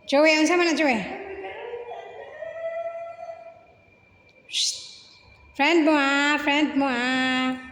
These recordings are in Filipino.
Joey, unsa man na Joey? Shh. Friend mo ah, friend mo ah.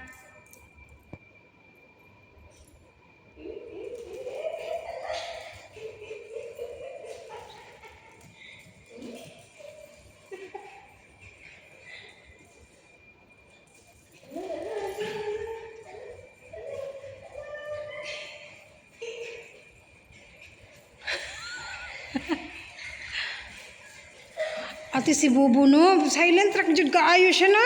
Ate si Bubu no, silent track jud kaayo siya na.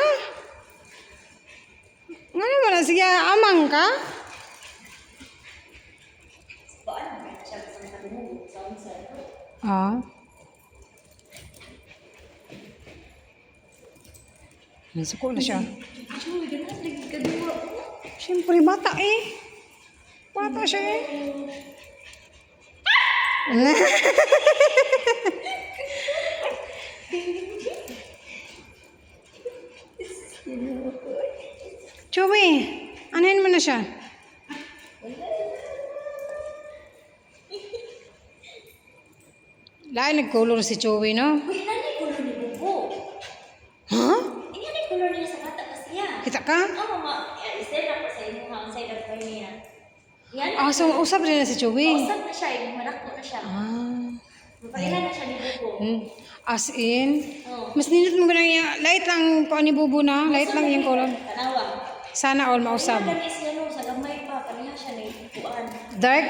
Ngano man na siya amang ka? Ah. Nasuko na siya. Siyempre bata eh. Bata siya eh. Joey, anahin mo na siya. Lain nag-color si Joey, no? Uy, nani kulor ni Bubo? Ha? Ini kulor niya sa kata kasi yan. Kita ka? Oo, mama. Isay na pa sa inyo ha. Ang side of niya. Yan. Ah, so usap rin na si Joey. Usap na siya. Marako na siya. Ah. Mapailan na siya ni Bubo. As in, Oo. mas nindot mo ganang yung light lang pa ni Bubu na, light lang yung color. Tanawa. Sana all mausap. Kaya ganis yan sa gamay pa. Kaniya siya na ipuan. Dark,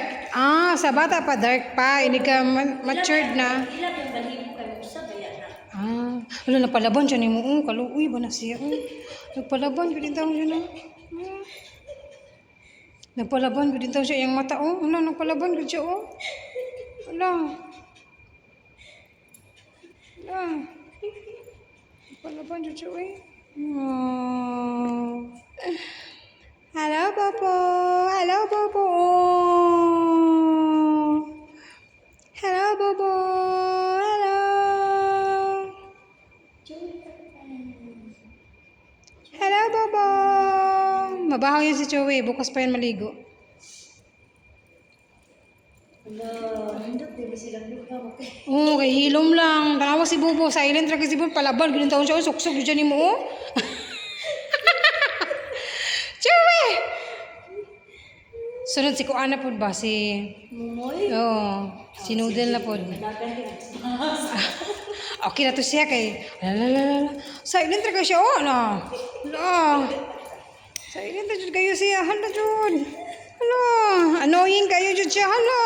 sa bata pa dark pa, hindi ka matured na. Ilang yung balhibo kayo usap. Kaya na. Wala napalaban siya ni mo. Kaluuy ba na siya? Nagpalaban ko din taong siya na. Nagpalaban ko din taong siya yung mata. Nagpalaban ko siya. Wala. Nagpalaban ko siya Hello, Popo. Hello, Popo. Hello, Popo. Hello. Hello, Popo. Mabaho yan si Joey. Bukas pa yan maligo. Wala. Hindot. Di ba silang lupa mo? Kay hilom lang. Tanawa si Bobo. Silent ra kasi Bobo. Palaban. Ganun taon siya. Suksok dyan ni mo. Joey! Sunod si Kuana po ba? Si... Mumoy? Si Noodle na po. Dagan din. Okay na to siya kay... Silent ra siya. Silent ra dyan kayo siya. Hala dyan. Annoying kayo dyan siya. Hala.